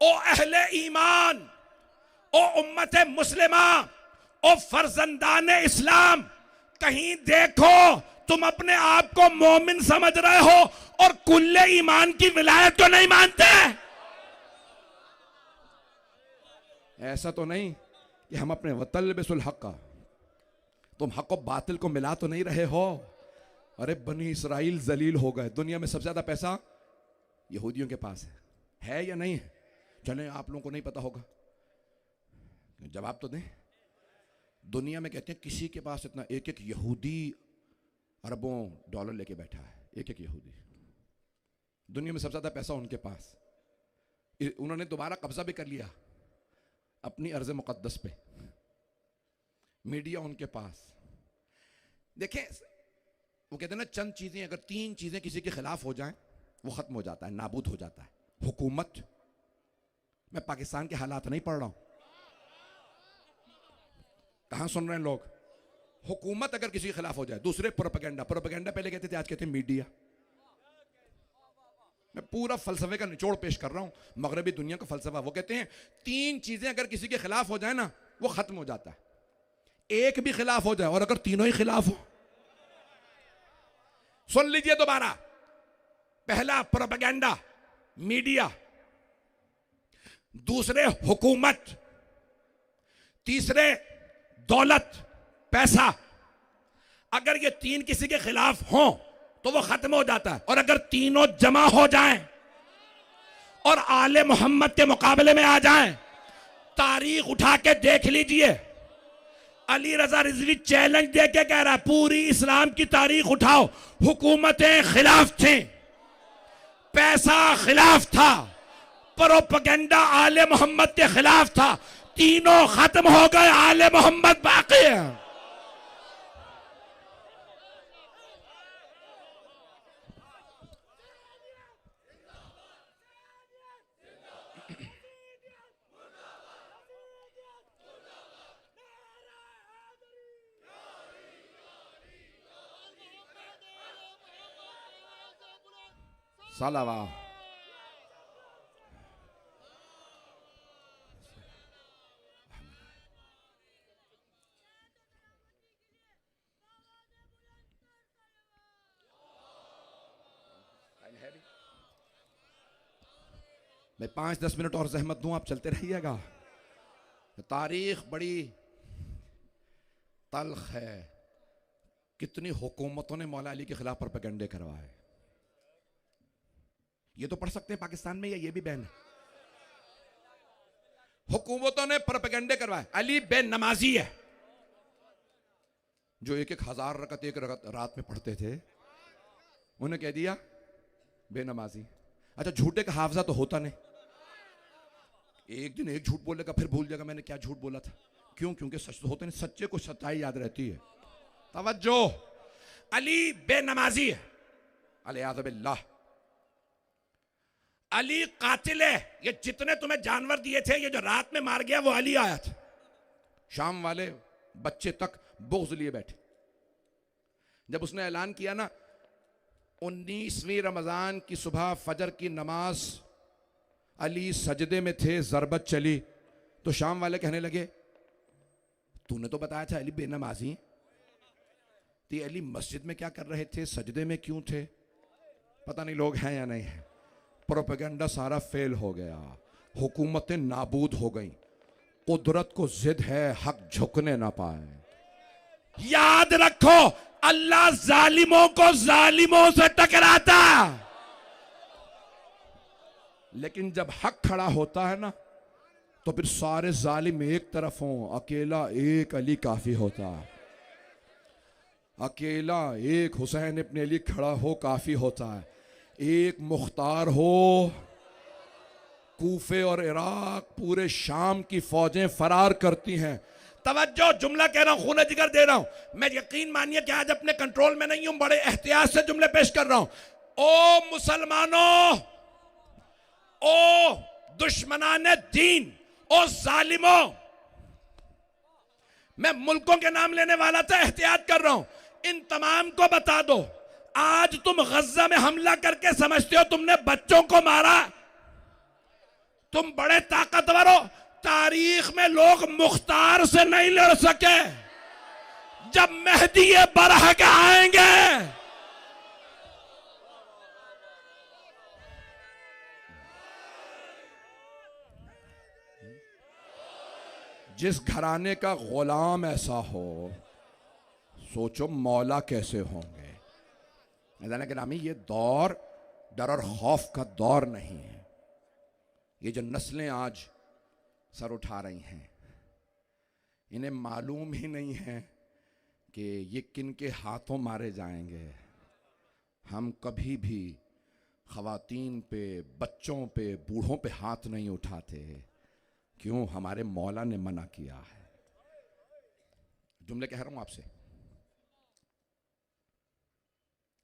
ओ अहले ईमान, ओ उम्मत मुस्लिमा, ओ फर्जंदान इस्लाम, कहीं देखो तुम अपने आप को मोमिन समझ रहे हो और कुल्ले ईमान की विलायत तो नहीं मानते। ऐसा तो नहीं कि हम अपने वतलबिसुल हक का, तुम हक को बातिल को मिला तो नहीं रहे हो। अरे बनी इसराइल जलील हो गए। दुनिया में सबसे ज्यादा पैसा यहूदियों के पास है या नहीं है? चले आप लोगों को नहीं पता होगा, जवाब तो दें। दुनिया में कहते हैं किसी के पास इतना, एक एक यहूदी अरबों डॉलर लेके बैठा है, एक एक यहूदी। दुनिया में सबसे ज्यादा पैसा उनके पास। उन्होंने दोबारा कब्जा भी कर लिया। अपनी अर्ज़ मुक़द्दस पे, मीडिया उनके पास। देखें, वो कहते हैं ना, चंद चीज़ें, अगर 3 चीज़ें किसी के खिलाफ हो जाएं वो ख़त्म हो जाता है, नाबूद हो जाता है। हुकूमत, मैं पाकिस्तान के हालात नहीं पढ़ रहा हूं, कहां सुन रहे हैं लोग। हुकूमत अगर किसी के खिलाफ हो जाए। दूसरे, प्रोपेगेंडा। प्रोपेगेंडा पहले कहते थे, आज कहते हैं मीडिया। मैं पूरा फलसफे का निचोड़ पेश कर रहा हूं, मगरबी दुनिया का फलसफा। वो कहते हैं 3 चीजें अगर किसी के खिलाफ हो जाए ना, वो खत्म हो जाता है। एक भी खिलाफ हो जाए, और अगर तीनों ही खिलाफ हो, सुन लीजिए दोबारा। पहला, प्रोपेगेंडा, मीडिया। दूसरे, हुकूमत। तीसरे, दौलत, पैसा। अगर ये 3 किसी के खिलाफ हों तो वो खत्म हो जाता है। और अगर तीनों जमा हो जाएं और आले मोहम्मद के मुकाबले में आ जाएं, तारीख उठा के देख लीजिए। अली रजा रिजवी चैलेंज दे के कह रहा है, पूरी इस्लाम की तारीख उठाओ, हुकूमतें खिलाफ थी, पैसा खिलाफ था, प्रोपेगेंडा आले मोहम्मद के खिलाफ था, तीनों खत्म हो गए, आले मोहम्मद बाकी है। सलावा। मैं 5-10 मिनट और जहमत दूं, आप चलते रहिएगा। तारीख बड़ी तल्ख है, कितनी हुकूमतों ने मौला अली के खिलाफ प्रोपेगेंडे करवाए। ये तो पढ़ सकते हैं पाकिस्तान में, या ये भी बैन है। हुकूमतों ने प्रोपेगेंडे करवाए। अली बेनमाजी है, जो 1,000 रकत एक रकत रात में पढ़ते थे, उन्हें कह दिया बेनमाजी। अच्छा, झूठे का हाफजा तो होता नहीं, एक दिन एक झूठ बोलेगा फिर भूल जाएगा मैंने क्या झूठ बोला था। क्यों? क्योंकि सच तो होते नहीं, सच्चे को सच्चाई याद रहती है। तवज्जो, अली बेनमाजी है, अलियाज़ बिल्लाह। अली कातिल है। ये जितने तुम्हें जानवर दिए थे, ये जो रात में मार गया वो अली आया था। शाम वाले बच्चे तक बुग़्ज़ लिए बैठे। जब उसने ऐलान किया ना, 19वीं रमजान की सुबह फजर की नमाज, अली सजदे में थे, ज़रबत चली, तो शाम वाले कहने लगे, तूने तो बताया था अली बेनमाजी, तो अली मस्जिद में क्या कर रहे थे, सजदे में क्यों थे? पता नहीं लोग हैं या नहीं है। प्रोपेगेंडा सारा फेल हो गया, हुकूमतें नाबूद हो गई। कुदरत को जिद है, हक झुकने ना पाए। याद रखो, अल्लाह जालिमों को जालिमों से टकराता, लेकिन जब हक खड़ा होता है ना, तो फिर सारे जालिम एक तरफ हों, अकेला एक अली काफी होता है। अकेला एक हुसैन इब्न अली खड़ा हो काफी होता है। एक मुख्तार हो, कूफे और इराक, पूरे शाम की फौजें फरार करती हैं। तवज्जो, जुमला कह रहा हूं, खून जिगर दे रहा हूं। मैं यकीन मानिए कि आज अपने कंट्रोल में नहीं हूं, बड़े एहतियात से जुमले पेश कर रहा हूं। ओ मुसलमानों, ओ दुश्मनाने दीन, ओ जालिमों, मैं मुल्कों के नाम लेने वाला था, एहतियात कर रहा हूं। इन तमाम को बता दो, आज तुम गज्जा में हमला करके समझते हो तुमने बच्चों को मारा, तुम बड़े ताकतवर हो। तारीख में लोग मुख्तार से नहीं लड़ सके। जब मेहदी बरह के आएंगे, जिस घराने का गुलाम ऐसा हो, सोचो मौला कैसे होंगे। गिरामी, ये दौर डर और खौफ का दौर नहीं है। ये जो नस्लें आज सर उठा रही हैं, इन्हें मालूम ही नहीं है कि ये किन के हाथों मारे जाएंगे। हम कभी भी ख़वातीन पे, बच्चों पे, बूढ़ों पे हाथ नहीं उठाते, क्यों हमारे मौला ने मना किया है। जुमले कह रहा हूं आपसे,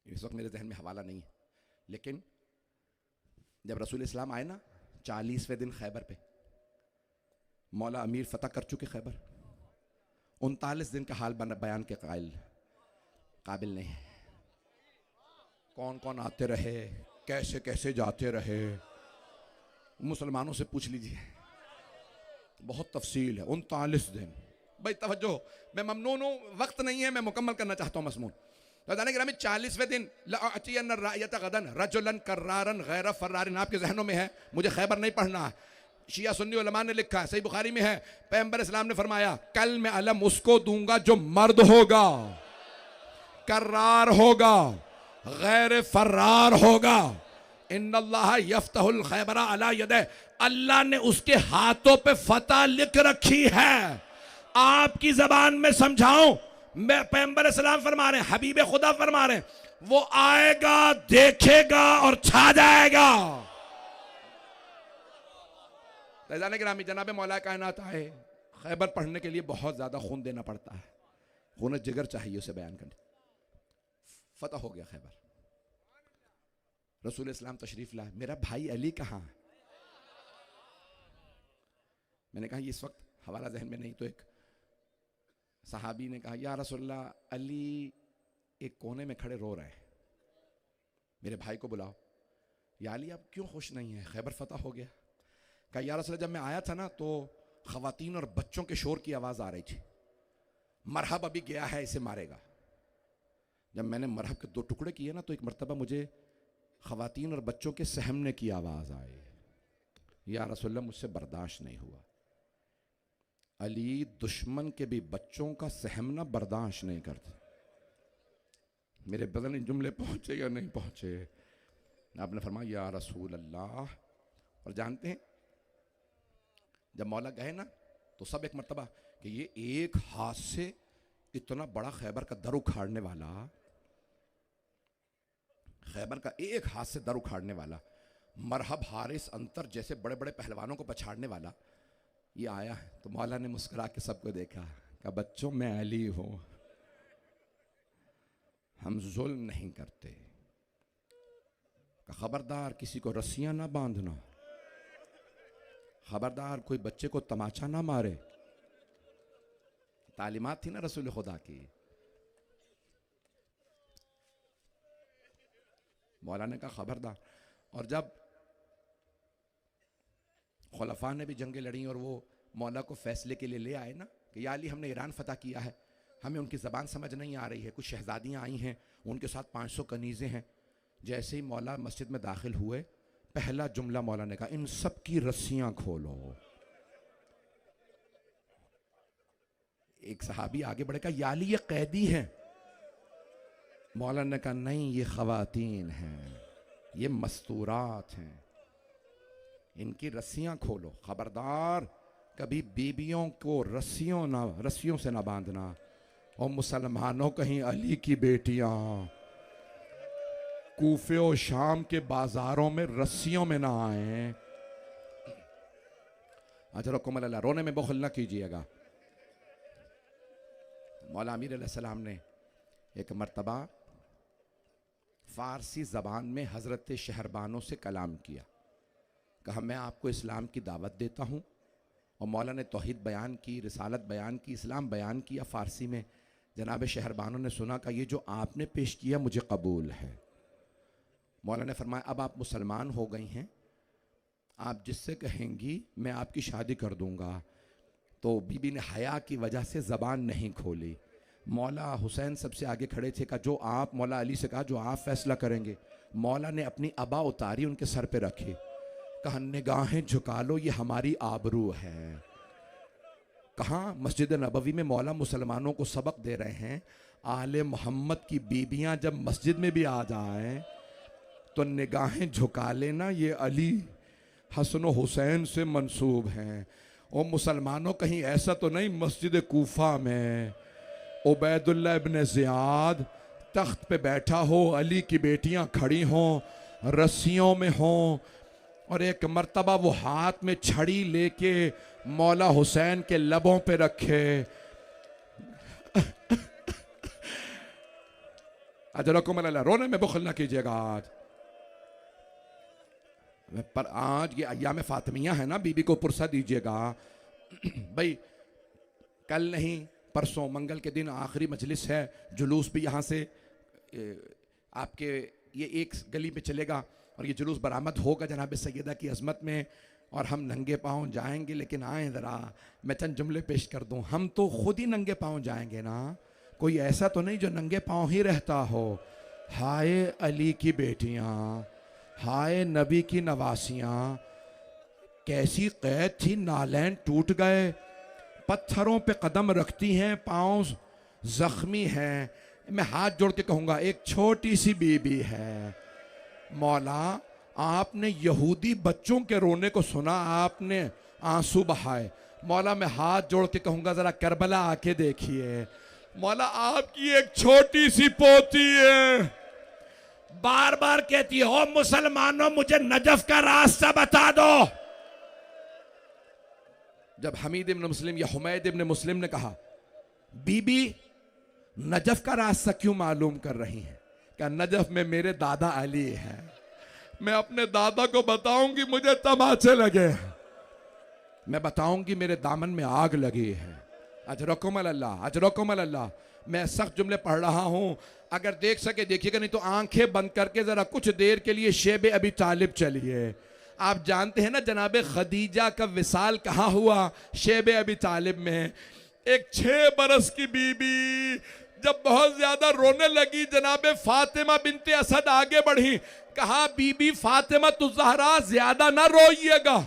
इस वक्त मेरे जहन में हवाला नहीं है, लेकिन जब रसूल इस्लाम आए ना 40वें दिन खैबर पे, मौला अमीर फतह कर चुके खैबर, 39 दिन का हाल बयान के काबिल नहीं। कौन कौन आते रहे, कैसे कैसे जाते रहे, मुसलमानों से पूछ लीजिए, बहुत तफसील है। 39 दिन। भाई तवज्जो, मैं ममनून हूं, वक्त नहीं है, मैं मुकम्मल करना चाहता हूं मज़मून। तो 40वें दिन रजुलन कर्रारन गैर फर्रारिन, आपके जहनों में है, मुझे खैबर नहीं पढ़ना है, शिया सुन्नी उलमा ने लिखा है, सही बुखारी में है, पैगंबर इस्लाम ने फरमाया कल मैं अलम उसको दूंगा जो मर्द होगा, कर्रार होगा, गैर फर्रार होगा। इन्नल्लाह यफ्तहुल खैबरा अला यदे, अल्लाह ने उसके हाथों पे फतह लिख रखी है। आपकी जबान में समझाऊं, मैं पैगंबर इस्लाम फरमा रहे हैं, हबीब खुदा फरमा रहे हैं, वो आएगा, देखेगा और छा जाएगा। जाने गिरामी जनाब मौला कायनात आए, खैबर पढ़ने के लिए बहुत ज्यादा खून देना पड़ता है, खून जिगर चाहिए उसे बयान करने। फतह हो गया खैबर, रसूल इस्लाम तशरीफ लाए, मेरा भाई अली कहाँ है? मैंने कहा इस वक्त हवाला जहन में नहीं, तो एक सहाबी ने कहा या रसूलल्लाह, अली एक कोने में खड़े रो रहे हैं, मेरे भाई को बुलाओ। या अली आप क्यों खुश नहीं है, खैबर फतह हो गया। कहा या रसूलल्लाह, जब मैं आया था ना तो खवातीन और बच्चों के शोर की आवाज आ रही थी, मरहब अभी गया है, इसे मारेगा। जब मैंने मरहब के 2 टुकड़े किए ना, तो एक मरतबा मुझे खवातीन और बच्चों के सहमने की आवाज आई। या रसूलल्लाह, मुझसे बर्दाश्त नहीं हुआ। अली दुश्मन के भी बच्चों का सहमना बर्दाश्त नहीं करते। मेरे बदन इन जुमले पहुंचे या नहीं पहुंचे? आपने फरमाया या रसूल अल्लाह। और जानते हैं जब मौला गए ना, तो सब एक मर्तबा कि ये एक हाथ से इतना बड़ा खैबर का दर उखाड़ने वाला, खैबर का एक हाथ से दर उखाड़ने वाला, मरहब हारिस अंतर जैसे बड़े बड़े पहलवानों को पछाड़ने वाला, ये आया है। तो मौला ने मुस्कुरा के सबको देखा, कहा बच्चों मैं अली हूं, हम जुल्म नहीं करते। खबरदार किसी को रस्सियां ना बांधना, खबरदार कोई बच्चे को तमाचा ना मारे। तालीमात थी ना रसूल खुदा की। मौला ने कहा खबरदार। और जब खुलफा ने भी जंगें लड़ी और वो मौला को फैसले के लिए ले आए ना कि या अली, हमने ईरान फतह किया है, हमें उनकी ज़बान समझ नहीं आ रही है, कुछ शहजादियाँ आई हैं, उनके साथ 500 कनीज़ें हैं। जैसे ही मौला मस्जिद में दाखिल हुए, पहला जुमला मौला ने कहा इन सब की रस्सियाँ खोलो। एक सहाबी आगे बढ़े, कहा या अली ये कैदी हैं। मौला ने कहा नहीं, ये खवातीन हैं, ये मस्तूरात हैं, इनकी रस्सियां खोलो। खबरदार कभी बीबियों को रस्सियों से ना बांधना। और मुसलमानों, कहीं अली की बेटियां कूफे और शाम के बाजारों में रस्सियों में ना आए। अजरकुम अल्लाह, रोने में बखल ना कीजिएगा। मौला अमीर अलैहिस्सलाम ने एक मर्तबा फारसी ज़बान में हज़रत शहरबानों से कलाम किया, कहा मैं आपको इस्लाम की दावत देता हूँ। और मौला ने तौहीद बयान की, रिसालत बयान की, इस्लाम बयान किया फ़ारसी में। जनाब शहरबानों ने सुना, का ये जो आपने पेश किया मुझे कबूल है। मौला ने फरमाया अब आप मुसलमान हो गई हैं, आप जिससे कहेंगी मैं आपकी शादी कर दूंगा। तो बीबी ने हया की वजह से ज़बान नहीं खोली। मौला हुसैन सबसे आगे खड़े थे, कहा जो आप, मौला अली से कहा जो आप फैसला करेंगे। मौला ने अपनी अबा उतारी, उनके सर पे रखी, कहा निगाहें झुका लो, ये हमारी आबरू है। कहाँ? मस्जिद नबवी में मौला मुसलमानों को सबक दे रहे हैं। आले मोहम्मद की बीबियां जब मस्जिद में भी आ जाएं तो निगाहें झुका लेना, ये अली हसन हुसैन से मंसूब हैं। और मुसलमानों, कहीं ऐसा तो नहीं मस्जिद कूफा में उबैदुल्लाह इब्न ज़ियाद तख्त पे बैठा हो, अली की बेटियां खड़ी हों, रस्सियों में हों, और एक मर्तबा वो हाथ में छड़ी लेके मौला हुसैन के लबों पे रखे। अजरकुम अल्लाह, रोने में बुखल ना कीजिएगा। आज पर आज ये अय्याम फातिमिया है ना, बीबी को पुरसा दीजिएगा भाई। कल नहीं परसों मंगल के दिन आखिरी मजलिस है, जुलूस भी यहाँ से आपके ये एक गली में चलेगा और ये जुलूस बरामद होगा जनाब सैयदा की अजमत में, और हम नंगे पाँव जाएंगे। लेकिन आए ज़रा मैं चंद जुमले पेश कर दूं, हम तो खुद ही नंगे पाँव जाएंगे ना, कोई ऐसा तो नहीं जो नंगे पाँव ही रहता हो। हाय अली की बेटियाँ, हाय नबी की नवासियाँ, कैसी कैद थी, नालैन टूट गए, पत्थरों पे कदम रखती हैं, पाँव जख्मी हैं। मैं हाथ जोड़ के कहूँगा, एक छोटी सी बीबी है। मौला आपने यहूदी बच्चों के रोने को सुना, आपने आंसू बहाए। मौला मैं हाथ जोड़ के कहूँगा, ज़रा करबला आके देखिए। मौला आपकी एक छोटी सी पोती है, बार बार कहती है, ओ मुसलमानों मुझे नजफ का रास्ता बता दो। जब हमीद इब्न मुस्लिम या हुमैद इब्न मुस्लिम ने कहा, बीबी नजफ का रास्ता क्यों मालूम कर रही हैं? क्या नजफ में मेरे दादा अली हैं, मैं अपने दादा को बताऊंगी मुझे तमाचे लगे, मैं बताऊंगी मेरे दामन में आग लगी है। अजरकुम अल्लाह, अजरकुम अल्लाह। मैं सख्त जुमले पढ़ रहा हूं, अगर देख सके देखिएगा, नहीं तो आंखें बंद करके जरा कुछ देर के लिए शेब अबी तालिब चलिए। आप जानते हैं ना जनाब खदीजा का विसाल कहाँ हुआ? शेब अबी तालिब में। एक 6 बरस की बीबी जब बहुत ज्यादा रोने लगी, जनाब फातिमा बिनते असद आगे बढ़ी, कहा बीबी फातिमा तु ज़हरा ज्यादा ना रोइएगा,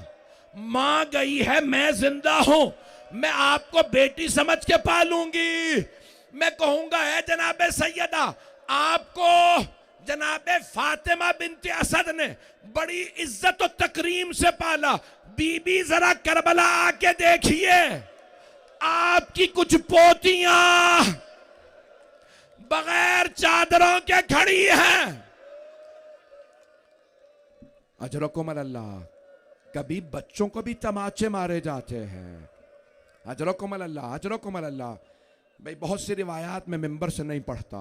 मां गई है, मैं जिंदा हूं, मैं आपको बेटी समझ के पालूंगी। मैं कहूंगा है जनाब सैयदा, आपको जनाब फातिमा बिनते असद ने बड़ी इज्जत और तकरीम से पाला। बीबी जरा करबला आके देखिए, आपकी कुछ पोतियां बगैर चादरों के खड़ी हैं। अजरकुम अल्लाह। कभी बच्चों को भी तमाचे मारे जाते हैं। अजरकुम अल्लाह, अजरकुम अल्लाह। भाई बहुत सी रिवायात में मिंबर से नहीं पढ़ता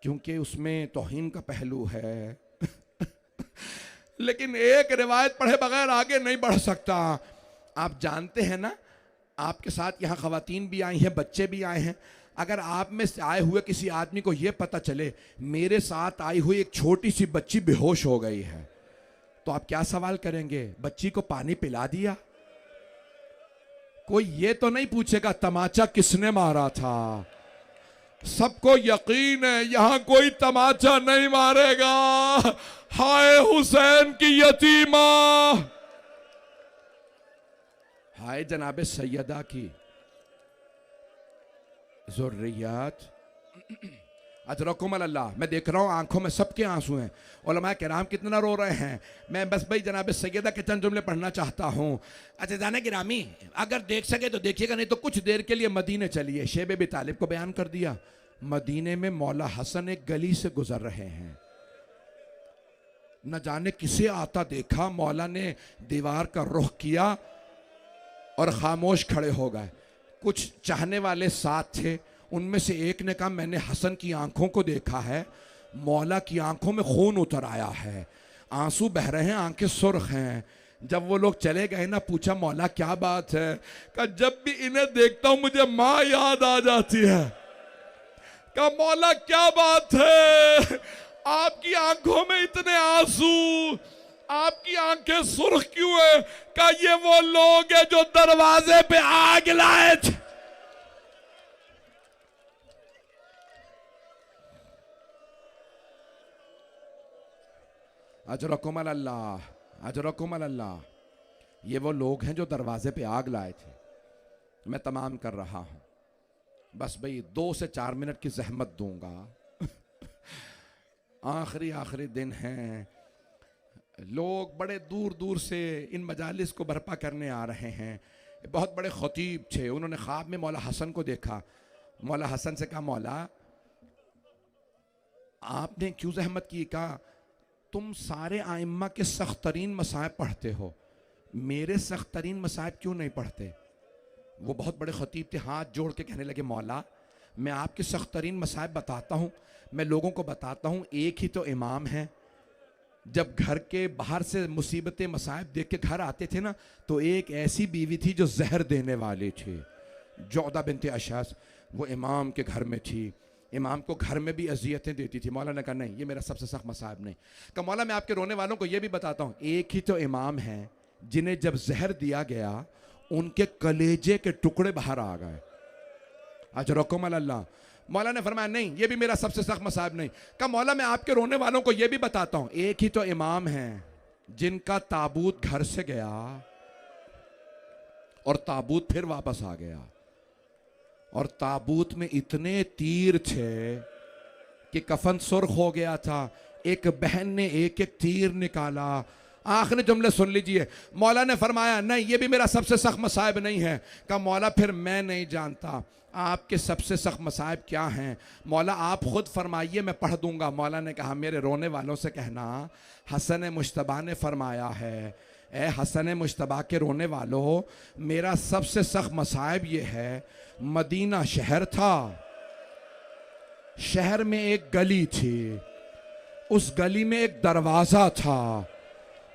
क्योंकि उसमें तौहीन का पहलू है लेकिन एक रिवायत पढ़े बगैर आगे नहीं बढ़ सकता। आप जानते हैं ना, आपके साथ यहाँ खवातीन भी आई हैं, बच्चे भी आए हैं। अगर आप में से आए हुए किसी आदमी को यह पता चले मेरे साथ आई हुई एक छोटी सी बच्ची बेहोश हो गई है, तो आप क्या सवाल करेंगे? बच्ची को पानी पिला दिया? कोई ये तो नहीं पूछेगा तमाचा किसने मारा था। सबको यकीन है यहां कोई तमाचा नहीं मारेगा। हाय हुसैन की यतीमा, हाय जनाबे सैयदा की ज़ुर्रियत। अजरकुम अल्लाह। मैं देख रहा हूँ आंखों में सबके आंसू हैं। उलमा किराम कितना रो रहे हैं। मैं बस भाई जनाब सैयदा के चंद जुमले पढ़ना चाहता हूँ। अच्छा जाने गिरामी, अगर देख सके तो देखिएगा, नहीं तो कुछ देर के लिए मदीने चलिए। शेब अबी तालिब को बयान कर दिया। मदीने में मौला हसन एक गली से गुजर रहे हैं, न जाने किसे आता देखा, मौला ने दीवार का रुख किया और खामोश खड़े हो गए। कुछ चाहने वाले साथ थे, उनमें से एक ने कहा मैंने हसन की आंखों को देखा है, मौला की आंखों में खून उतर आया है, आंसू बह रहे हैं, आंखें सुर्ख हैं। जब वो लोग चले गए ना, पूछा मौला क्या बात है? कहा जब भी इन्हें देखता हूं मुझे माँ याद आ जाती है। कहा मौला क्या बात है, आपकी आंखों में इतने आंसू, आपकी आंखें सुर्ख क्यों है? कहा ये वो लोग हैं जो दरवाजे पे आग लाए थे। अजरकुम अल्लाह, अजरकुम अल्लाह। ये वो लोग हैं जो दरवाजे पे आग लाए थे। मैं तमाम कर रहा हूं, बस भाई 2 से 4 मिनट की जहमत दूंगा। आखिरी दिन हैं, लोग बड़े दूर दूर से इन मजालिस को बर्पा करने आ रहे हैं। बहुत बड़े खतीब थे, उन्होंने ख्वाब में मौला हसन को देखा। मौला हसन से कहा मौला आपने क्यों जहमत की? कहा तुम सारे आइम्मा के सख्त तरीन मसाइब पढ़ते हो, मेरे सख्त तरीन मसाइब क्यों नहीं पढ़ते? वो बहुत बड़े खतीब थे, हाथ जोड़ के कहने लगे, मौला मैं आपके सख्त तरीन मसाइब बताता हूँ, मैं लोगों को बताता हूँ, एक ही तो इमाम है। जब घर के बाहर से मुसीबतें मसाइब देख के घर आते थे ना, तो एक ऐसी बीवी थी जो जहर देने वाली थी, जौदा बिनते अशास, वो इमाम के घर में थी, इमाम को घर में भी अजियतें देती थी। मौला ने कहा नहीं, ये मेरा सबसे सख्त मसाइब नहीं। कहा मौला मैं आपके रोने वालों को ये भी बताता हूँ, एक ही तो इमाम है जिन्हें जब जहर दिया गया उनके कलेजे के टुकड़े बाहर आ गए। अजरकुम अल्लाह। मौला ने फरमाया नहीं, ये भी मेरा सबसे सख्त मसाइब नहीं। कहा मौला मैं आपके रोने वालों को ये भी बताता हूँ, एक ही तो इमाम है जिनका ताबूत घर से गया और ताबूत फिर वापस आ गया, और ताबूत में इतने तीर थे कि कफन सुर्ख हो गया था। एक बहन ने एक एक तीर निकाला। आखिरी जुमले सुन लीजिए। मौला ने फरमाया नहीं, ये भी मेरा सबसे सख्त मसाइब नहीं है। कहा मौला फिर मैं नहीं जानता आपके सबसे सख्त मसाइब क्या हैं। मौला आप खुद फरमाइए, मैं पढ़ दूंगा। मौला ने कहा मेरे रोने वालों से कहना हसन मुश्तबा ने फरमाया है, ए हसन मुश्तबा के रोने वालों, मेरा सबसे सख्त मसाइब ये है, मदीना शहर था, शहर में एक गली थी, उस गली में एक दरवाजा था,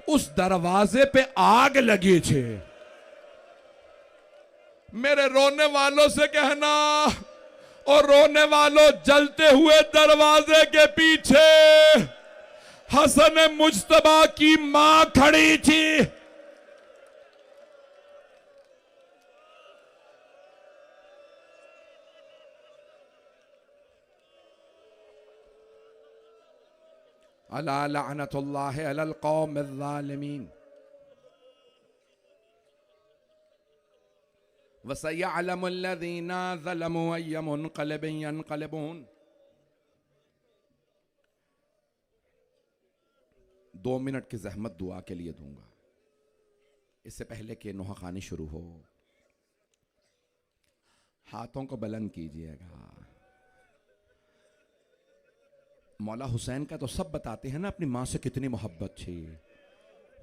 उस दरवाजे पे आग लगी थी। मेरे रोने वालों से कहना, और रोने वालों जलते हुए दरवाजे के पीछे हसन मुज्तबा की मां खड़ी थी। अला लअनतुल्लाहि अलल कौमिज़ ज़ालिमीन वसयअलमुल्लज़ीना ज़लमू अय्य मुनक़लिबिन यनक़लिबून। 2 मिनट की जहमत दुआ के लिए दूंगा, इससे पहले कि नोहा खानी शुरू हो। हाथों को बुलंद कीजिएगा। मौला हुसैन का तो सब बताते हैं ना अपनी माँ से कितनी मोहब्बत थी।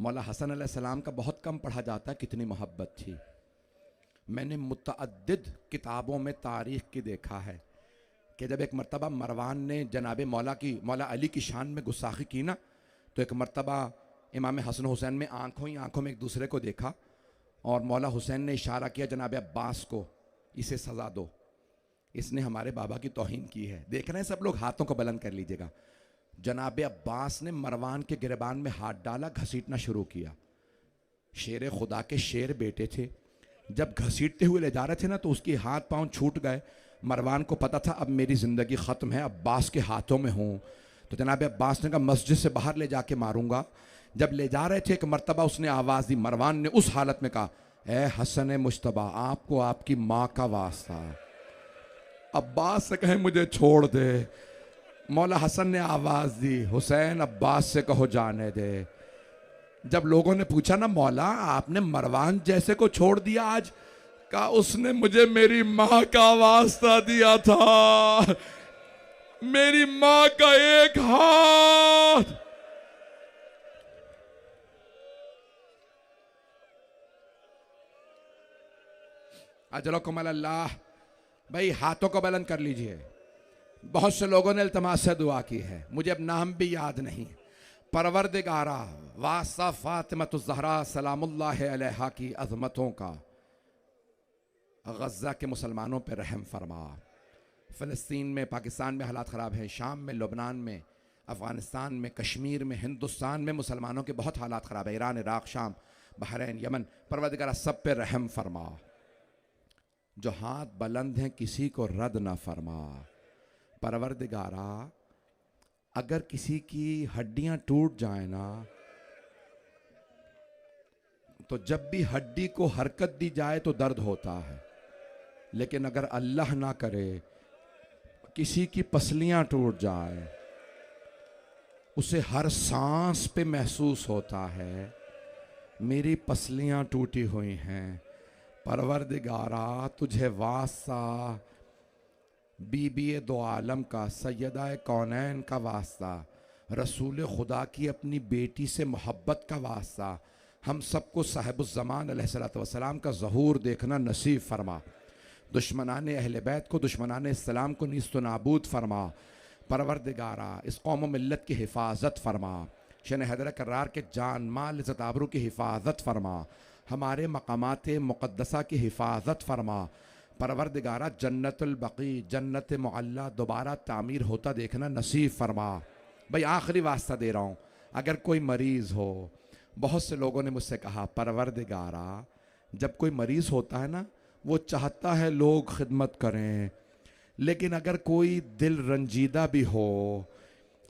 मौला हसन अलैहिस्सलाम का बहुत कम पढ़ा जाता है कितनी मोहब्बत थी। मैंने मुतअद्दिद किताबों में तारीख़ की देखा है कि जब एक मर्तबा मरवान ने जनाब मौला अली की शान में गुस्ताखी की ना, तो एक मर्तबा इमाम हसन हुसैन में आंखों ही आंखों में एक दूसरे को देखा, और मौला हुसैन ने इशारा किया जनाब अब्बास को, इसे सज़ा दो, इसने हमारे बाबा की तौहीन की है। देख रहे हैं सब लोग, हाथों को बुलंद कर लीजिएगा। जनाब अब्बास ने मरवान के गिरबान में हाथ डाला, घसीटना शुरू किया। शेर खुदा के शेर बेटे थे, जब घसीटते हुए ले जा रहे थे ना, तो उसके हाथ पांव छूट गए। मरवान को पता था अब मेरी ज़िंदगी ख़त्म है, अब्बास के हाथों में हूँ। तो जनाब अब्बास ने कहा मस्जिद से बाहर ले जाके मारूंगा। जब ले जा रहे थे एक मर्तबा उसने आवाज़ दी, मरवान ने उस हालत में कहा, ए हसन मुश्तबा, आपको आपकी माँ का वास्ता। अब्बास से कहे मुझे छोड़ दे। मौला हसन ने आवाज़ दी, हुसैन अब्बास से कहो जाने दे। जब लोगों ने पूछा ना मौला आपने मरवान जैसे को छोड़ दिया आज, कहा उसने मुझे मेरी माँ का वास्ता दिया था, मेरी माँ का एक हाथ। अजरकुम अल्लाह। भाई हाथों को बुलंद कर लीजिए। बहुत से लोगों ने इल्तमास से दुआ की है, मुझे अब नाम भी याद नहीं। परवरदिगारा वास्ता फातिमतुज़ ज़हरा सलामुल्लाह अलैहा की अज़मतों का गज़ा के मुसलमानों पर रहम फरमा। फ़लस्तीन में, पाकिस्तान में हालात ख़राब हैं, शाम में, लुबनान में, अफ़गानिस्तान में, कश्मीर में, हिंदुस्तान में मुसलमानों के बहुत हालात ख़राब है, ईरान, इराक़, शाम, बहरैन, यमन। परवरदिगारा सब पे रहम फरमा। जो हाथ बुलंद हैं किसी को रद्द ना फरमा। परवरदिगारा अगर किसी की हड्डियां टूट जाए ना, तो जब भी हड्डी को हरकत दी जाए तो दर्द होता है, लेकिन अगर अल्लाह ना करे किसी की पसलियां टूट जाए, उसे हर सांस पे महसूस होता है मेरी पसलियां टूटी हुई हैं। परवरदिगारा तुझे वास्ता, बीबी दो आलम का, सैयदा कौनैन का वास्ता, रसूल खुदा की अपनी बेटी से मोहब्बत का वास्ता हम सबको साहिबुज़्ज़मान अलैहिस्सलातु वस्सलाम का ज़हूर देखना नसीब फरमा। दुश्मनान अहले बैत को, दुश्मनान इस्लाम को नीस्त नाबूद फरमा। परवरदिगारा इस कौम मिल्लत की हिफाजत फरमा। शन हैदर करार के जान माल इज़्ज़त आबरू की हिफाजत फरमा। हमारे मकामात मुक़द्दसा की हिफाजत फरमा। परवरदिगारा जन्नतुल बक़ी, जन्नत मुअल्ला दोबारा तामीर होता देखना नसीब फरमा। भाई आखिरी वास्ता दे रहा हूँ, अगर कोई मरीज़ हो, बहुत से लोगों ने मुझसे कहा परवरदिगारा जब कोई मरीज़ होता है ना, वो चाहता है लोग खिदमत करें, लेकिन अगर कोई दिल रंजीदा भी हो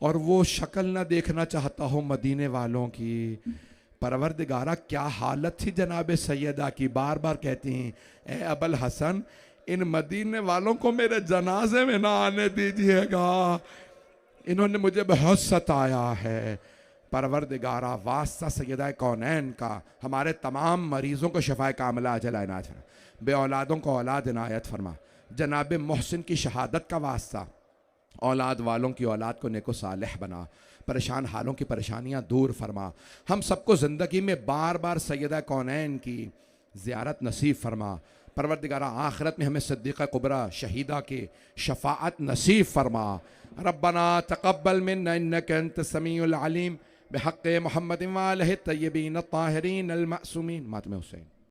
और वो शक्ल ना देखना चाहता हो मदीने वालों की, परवरदिगारा क्या हालत थी जनाब सैयदा की। बार बार कहती हैं ए अबल हसन, इन मदीने वालों को मेरे जनाजे में ना आने दीजिएगा, इन्होंने मुझे बहुत सताया है। परवरदिगारा वास्ता सैयदा कौनैन का हमारे तमाम मरीज़ों को शफ़ाए कामिला अजल इनायत फरमा, बे औलादों को औलाद इनायत फरमा। जनाब मोहसिन की शहादत का वास्ता औलाद वालों की औलाद को नेको सालेह बना। परेशान हालों की परेशानियां दूर फरमा। हम सबको ज़िंदगी में बार बार सैयदा कौनैन की ज़ियारत नसीब फरमा। परवरदिगारा आखिरत में हमें सिद्दीक़ा कुबरा शहीदा के शफ़ाअत नसीब फरमा। रब्बना तक़ब्बल मिन्ना इन्नका अंतस समीउल अलीम बिहक़्क़ि मुहम्मदिन व आलिहि तय्यबीन अत्ताहिरीन अल मासूमीन। मातम हुसैन।